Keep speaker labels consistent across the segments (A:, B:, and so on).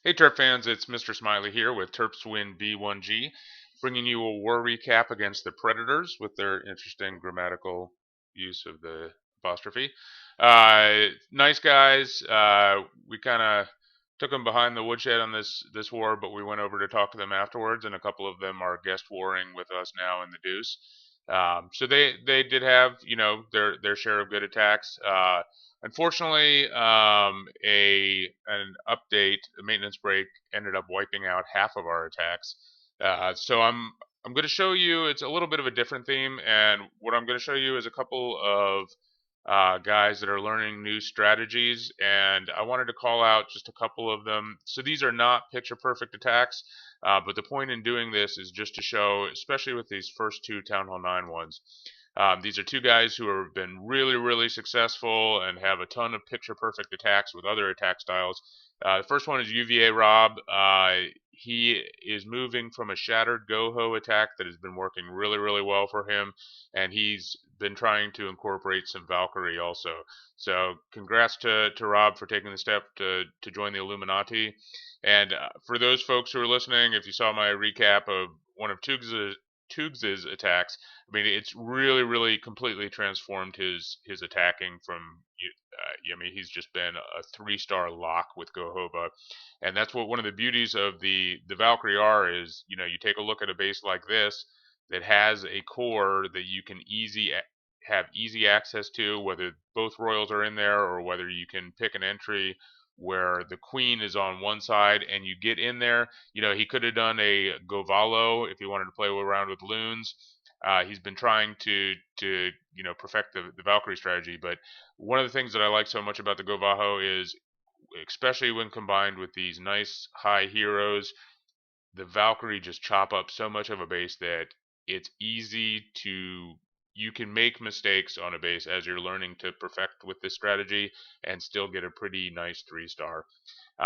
A: Hey Terp fans, it's Mr. Smiley here with Terps Win B1G, bringing you a war recap against the Predators with their interesting grammatical use of the apostrophe. Nice guys. We kind of took them behind the woodshed on this war, but we went over to talk to them afterwards, and a couple of them are guest warring with us now in the Deuce. So they did have their share of good attacks. Unfortunately, an update, a maintenance break, ended up wiping out half of our attacks. So I'm going to show you. It's a little bit of a different theme, and what I'm going to show you is a couple of guys that are learning new strategies, and I wanted to call out just a couple of them. So these are not picture perfect attacks, but the point in doing this is just to show, especially with these first two Town Hall 9 ones. These are two guys who have been really, really successful and have a ton of picture perfect attacks with other attack styles. The first one is UVA Rob. He is moving from a shattered GoHo attack that has been working really, really well for him, and he's been trying to incorporate some Valkyrie also. So congrats to Rob for taking the step to join the Illuminati. And for those folks who are listening, if you saw my recap of one of Tugs's attacks, I mean, it's really, really completely transformed his attacking from. I mean, he's just been a 3-star lock with GoHoVa, and that's what one of the beauties of the Valkyrie are is. You take a look at a base like this that has a core that you can have easy access to, whether both royals are in there or whether you can pick an entry where the queen is on one side and you get in there. He could have done a Govalo if he wanted to play around with loons. He's been trying to perfect the Valkyrie strategy, but one of the things that I like so much about the Govaho is, especially when combined with these nice high heroes, the Valkyrie just chop up so much of a base that it's easy to you can make mistakes on a base as you're learning to perfect with this strategy and still get a pretty nice 3-star.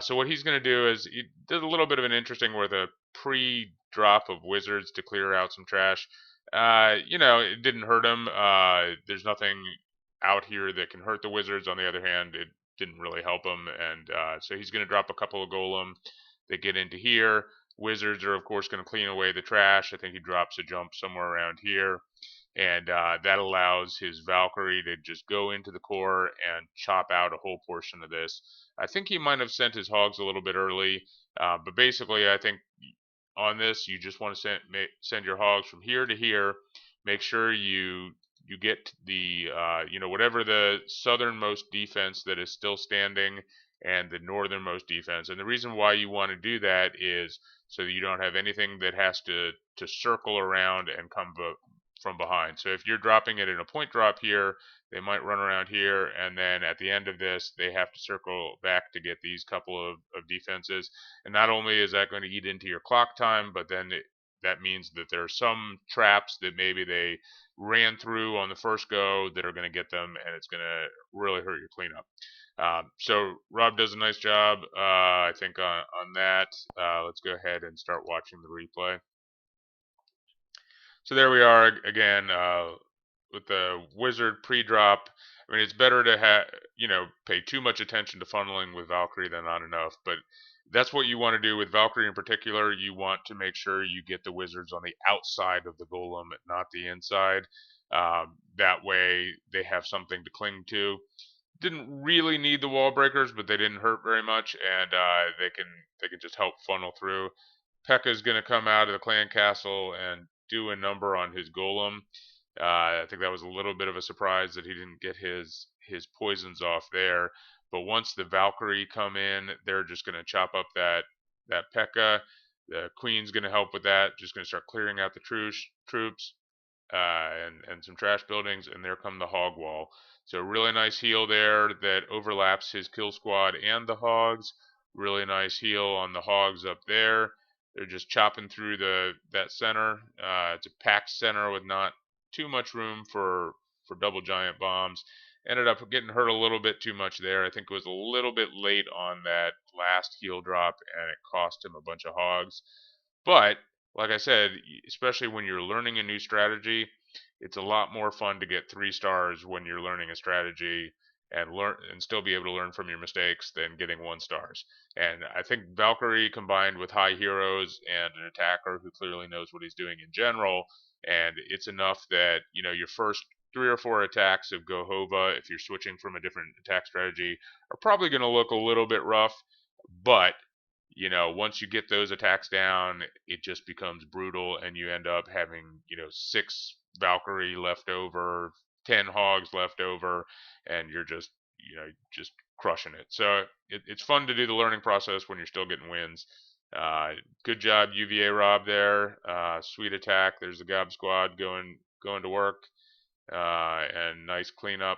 A: So what he's going to do is he did a little bit of an interesting with a pre-drop of wizards to clear out some trash. It didn't hurt him. There's nothing out here that can hurt the wizards. On the other hand, it didn't really help him, and so he's going to drop a couple of golem that get into here. Wizards are, of course, going to clean away the trash. I think he drops a jump somewhere around here. And that allows his Valkyrie to just go into the core and chop out a whole portion of this. I think he might have sent his hogs a little bit early, but basically, I think on this, you just want to send your hogs from here to here. Make sure you get the whatever the southernmost defense that is still standing and the northernmost defense. And the reason why you want to do that is so that you don't have anything that has to circle around and come from behind. So if you're dropping it in a point drop here, they might run around here, and then at the end of this, they have to circle back to get these couple of defenses. And not only is that going to eat into your clock time, but then that means that there are some traps that maybe they ran through on the first go that are going to get them, and it's going to really hurt your cleanup. So Rob does a nice job, I think, on that. Let's go ahead and start watching the replay. So there we are again with the wizard pre-drop. I mean, it's better to pay too much attention to funneling with Valkyrie than not enough. But that's what you want to do with Valkyrie in particular. You want to make sure you get the wizards on the outside of the golem, not the inside. That way they have something to cling to. Didn't really need the wall breakers, but they didn't hurt very much, and they can just help funnel through. Pekka's going to come out of the clan castle and do a number on his golem. I think that was a little bit of a surprise that he didn't get his poisons off there. But once the Valkyrie come in, they're just going to chop up that Pekka. The Queen's going to help with that. Just going to start clearing out the troops and some trash buildings, and there come the hog wall. So really nice heal there that overlaps his kill squad and the hogs. Really nice heal on the hogs up there. They're just chopping through that center. It's a packed center with not too much room for double giant bombs. Ended up getting hurt a little bit too much there. I think it was a little bit late on that last heal drop, and it cost him a bunch of hogs. But like I said, especially when you're learning a new strategy, it's a lot more fun to get 3 stars when you're learning a strategy and learn and still be able to learn from your mistakes than getting 1 stars. And I think Valkyrie combined with high heroes and an attacker who clearly knows what he's doing in general, and it's enough that your first 3 or 4 attacks of GoHoVa, if you're switching from a different attack strategy, are probably going to look a little bit rough, but once you get those attacks down, it just becomes brutal, and you end up having 6 Valkyrie left over, 10 hogs left over, and you're just crushing it. So it's fun to do the learning process when you're still getting wins. Good job, UVA Rob there. Sweet attack. There's the Gob Squad going to work, and nice cleanup.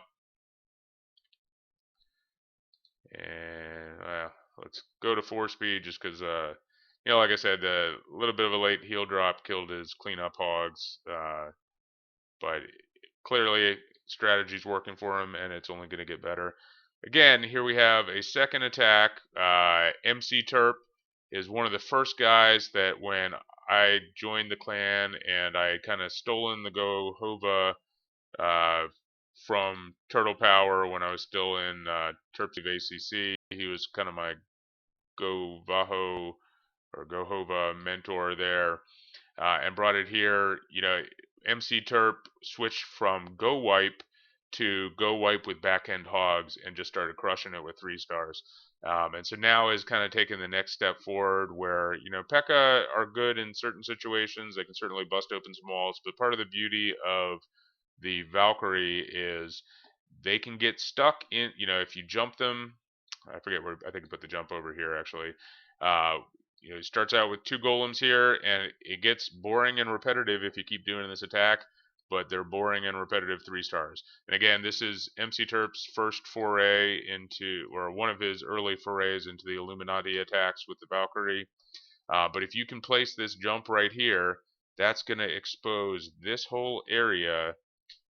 A: And let's go to 4-speed just because, like I said, a little bit of a late heel drop killed his cleanup hogs, but clearly strategy's working for him, and it's only going to get better. Again, here we have a second attack. MC Terp is one of the first guys that when I joined the clan and I had kind of stolen the GoHoVa from Turtle Power when I was still in Terp's ACC. He was kind of my GoVaho or GoHoVa mentor there, and brought it here. MC Terp switched from Go Wipe to Go Wipe with Backhand Hogs and just started crushing it with 3 stars. And so now is kind of taking the next step forward where, P.E.K.K.A are good in certain situations. They can certainly bust open some walls, but part of the beauty of the Valkyrie is they can get stuck in, if you jump them. I forget where, I think I put the jump over here actually. It starts out with 2 golems here, and it gets boring and repetitive if you keep doing this attack, but they're boring and repetitive 3 stars. And again, this is MC Terp's first foray into, or one of his early forays into the Illuminati attacks with the Valkyrie. But if you can place this jump right here, that's going to expose this whole area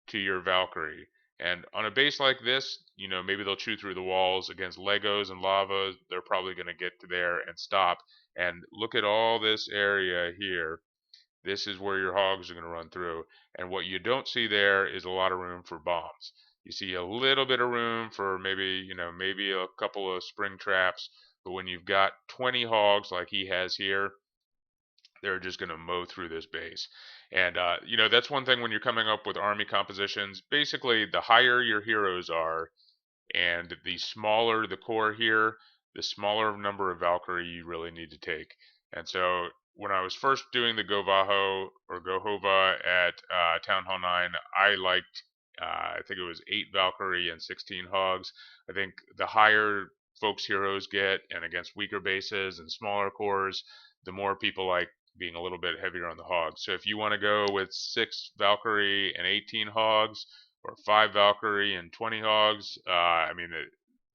A: to your Valkyrie. And on a base like this, maybe they'll chew through the walls. Against Legos and lava, they're probably going to get to there and stop. And look at all this area here. This is where your hogs are going to run through. And what you don't see there is a lot of room for bombs. You see a little bit of room for maybe a couple of spring traps. But when you've got 20 hogs like he has here, they're just going to mow through this base. And, that's one thing when you're coming up with army compositions. Basically, the higher your heroes are and the smaller the core here, the smaller number of Valkyrie you really need to take. And so when I was first doing the GoVaho or GoHoVa at Town Hall 9, I liked, I think it was 8 Valkyrie and 16 hogs. I think the higher folks' heroes get, and against weaker bases and smaller cores, the more people like being a little bit heavier on the hogs. So if you want to go with 6 Valkyrie and 18 hogs, or 5 Valkyrie and 20 hogs,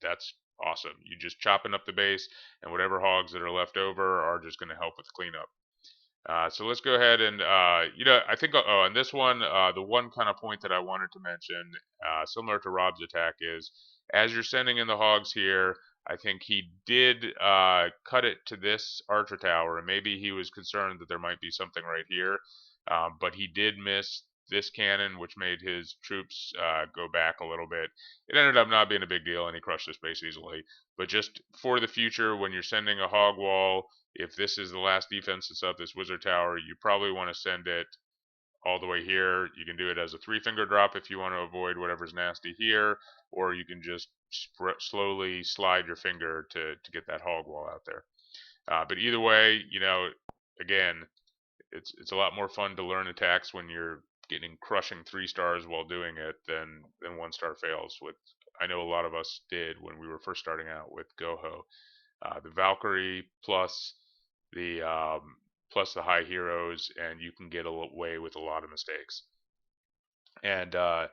A: that's awesome. You're just chopping up the base, and whatever hogs that are left over are just going to help with cleanup. So let's go ahead and, I think, on this one, the one kind of point that I wanted to mention, similar to Rob's attack, is as you're sending in the hogs here, I think he did cut it to this archer tower, and maybe he was concerned that there might be something right here, but he did miss this cannon, which made his troops go back a little bit. It ended up not being a big deal, and he crushed this base easily. But just for the future, when you're sending a hog wall, if this is the last defense that's up this wizard tower, you probably want to send it all the way here. You can do it as a 3-finger drop if you want to avoid whatever's nasty here, or you can just slowly slide your finger to get that hog wall out there. But either way, again, it's a lot more fun to learn attacks when you're getting crushing 3 stars while doing it than 1-star fails. I know a lot of us did when we were first starting out with GoHo. The Valkyrie plus the high heroes, and you can get away with a lot of mistakes. And I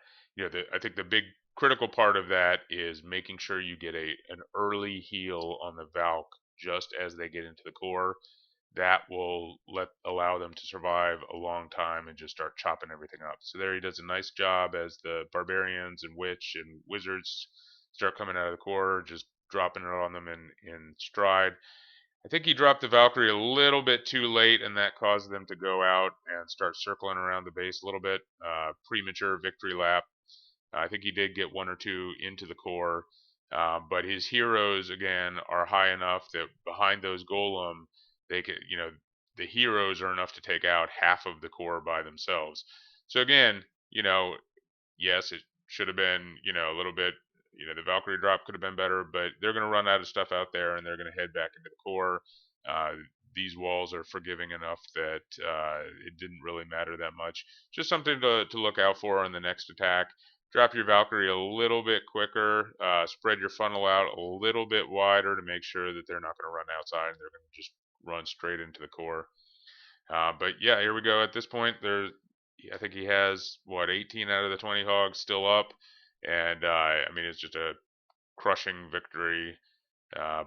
A: think the big critical part of that is making sure you get an early heal on the Valk just as they get into the core. That will allow them to survive a long time and just start chopping everything up. So there he does a nice job as the barbarians and witch and wizards start coming out of the core, just dropping it on them in stride. I think he dropped the Valkyrie a little bit too late, and that caused them to go out and start circling around the base a little bit. Premature victory lap. I think he did get one or two into the core, but his heroes again are high enough that behind those golem, they could, the heroes are enough to take out half of the core by themselves. So again, yes, it should have been, a little bit, the Valkyrie drop could have been better, but they're going to run out of stuff out there and they're going to head back into the core. Uh, these walls are forgiving enough that it didn't really matter that much. Just something to look out for in the next attack. Drop your Valkyrie a little bit quicker, spread your funnel out a little bit wider to make sure that they're not going to run outside and they're going to just run straight into the core. But yeah, here we go. At this point, I think he has 18 out of the 20 hogs still up, and I mean it's just a crushing victory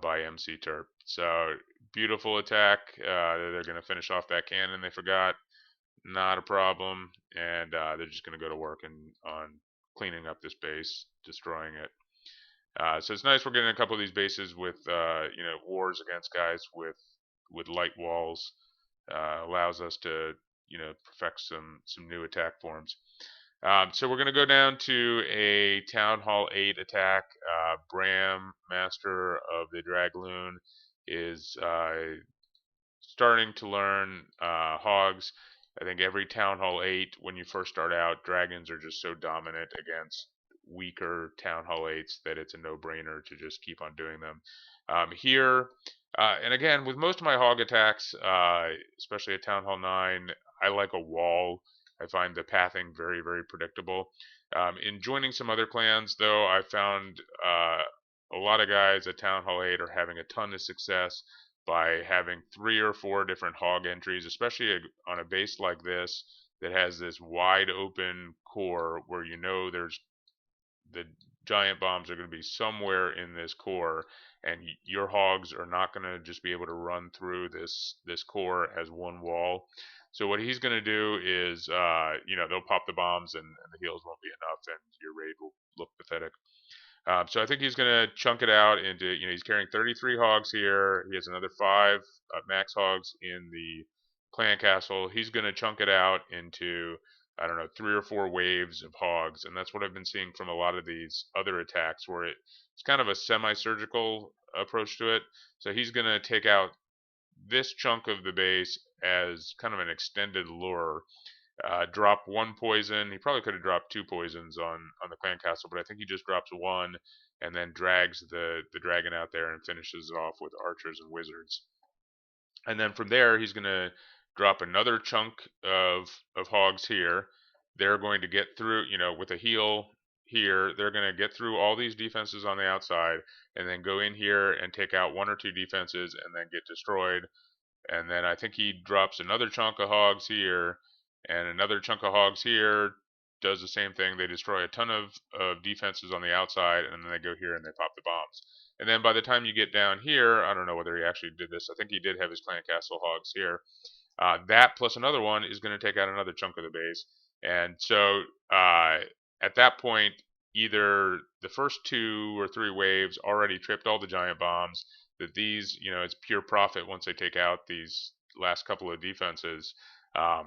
A: by MC Terp. So beautiful attack. They're going to finish off that cannon they forgot. Not a problem, and they're just going to go to work on cleaning up this base, destroying it. So it's nice we're getting a couple of these bases with wars against guys with light walls. Allows us to perfect some new attack forms. So we're going to go down to a Town Hall 8 attack. Bram, Master of the Dragloon, is starting to learn hogs. I think every Town Hall 8, when you first start out, dragons are just so dominant against weaker Town Hall 8s that it's a no-brainer to just keep on doing them. Here, and again, with most of my hog attacks, especially at Town Hall 9, I like a wall. I find the pathing very, very predictable. In joining some other clans, though, I found a lot of guys at Town Hall 8 are having a ton of success by having 3 or 4 different hog entries, especially on a base like this that has this wide open core where there's the giant bombs are going to be somewhere in this core, and your hogs are not going to just be able to run through this core as one wall. So what he's going to do is, they'll pop the bombs and the heals won't be enough, and your raid will look pathetic. So I think he's going to chunk it out into, he's carrying 33 hogs here. He has another 5 max hogs in the clan castle. He's going to chunk it out into, I don't know, 3 or 4 waves of hogs. And that's what I've been seeing from a lot of these other attacks where it's kind of a semi-surgical approach to it. So he's going to take out this chunk of the base as kind of an extended lure. Drop 1 poison. He probably could have dropped 2 poisons on the clan castle, but I think he just drops 1 and then drags the dragon out there and finishes it off with archers and wizards. And then from there, he's going to drop another chunk of hogs here. They're going to get through, with a heal here, they're going to get through all these defenses on the outside and then go in here and take out 1 or 2 defenses and then get destroyed. And then I think he drops another chunk of hogs here and another chunk of hogs here, does the same thing. They destroy a ton of defenses on the outside, and then they go here and they pop the bombs. And then by the time you get down here, I don't know whether he actually did this. I think he did have his clan castle hogs here. That plus another one is going to take out another chunk of the base. And so at that point, either the first 2 or 3 waves already tripped all the giant bombs, that these, it's pure profit once they take out these last couple of defenses. I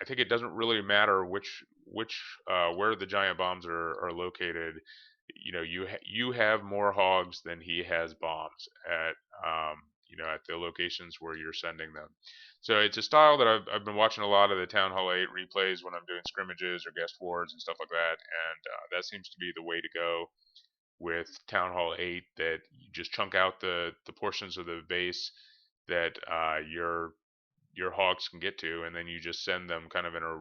A: think it doesn't really matter which where the giant bombs are located. You have more hogs than he has bombs at at the locations where you're sending them. So it's a style that I've been watching a lot of the Town Hall 8 replays when I'm doing scrimmages or guest wars and stuff like that, and that seems to be the way to go with Town Hall 8. That you just chunk out the portions of the base that your hogs can get to, and then you just send them kind of in a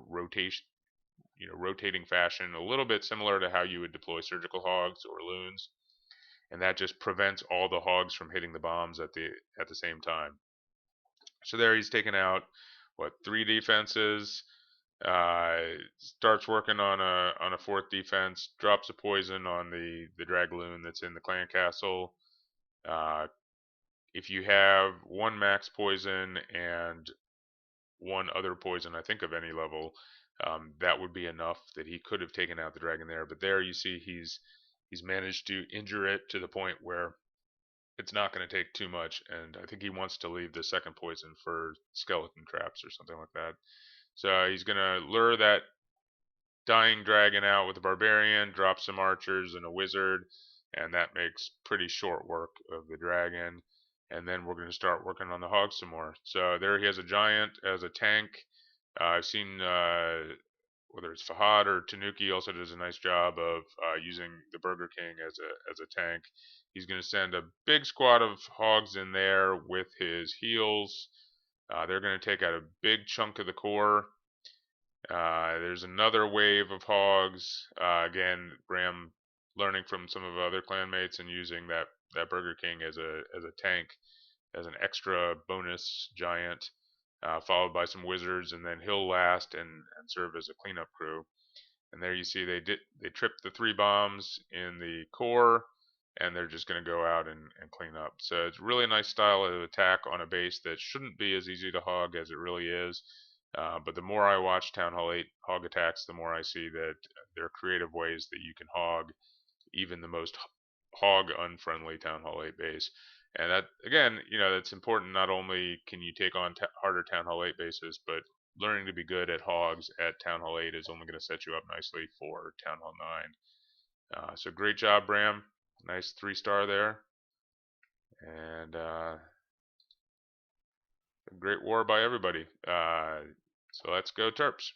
A: rotating fashion, a little bit similar to how you would deploy surgical hogs or loons, and that just prevents all the hogs from hitting the bombs at the same time. So there he's taken out 3 defenses. Starts working on a 4th defense. Drops a poison on the Dragloon that's in the clan castle. If you have 1 max poison and 1 other poison, I think of any level, that would be enough that he could have taken out the dragon there. But there you see he's managed to injure it to the point where it's not going to take too much, and I think he wants to leave the 2nd poison for skeleton traps or something like that. So he's going to lure that dying dragon out with a barbarian, drop some archers and a wizard, and that makes pretty short work of the dragon. And then we're going to start working on the hog some more. So there he has a giant as a tank. I've seen whether it's Fahad or Tanuki also does a nice job of using the Burger King as a tank. He's going to send a big squad of hogs in there with his heals. They're going to take out a big chunk of the core. There's another wave of hogs. Again, Bram learning from some of other clanmates and using that Burger King as a tank, as an extra bonus giant, followed by some wizards, and then he'll last and serve as a cleanup crew. And there you see they tripped the 3 bombs in the core, and they're just going to go out and clean up. So it's really a nice style of attack on a base that shouldn't be as easy to hog as it really is. But the more I watch Town Hall 8 hog attacks, the more I see that there are creative ways that you can hog even the most hog unfriendly Town Hall 8 base. And that, again, that's important. Not only can you take on harder Town Hall 8 bases, but learning to be good at hogs at Town Hall 8 is only going to set you up nicely for Town Hall 9. So great job, Bram. Nice 3-star there. And a great war by everybody. So let's go Terps.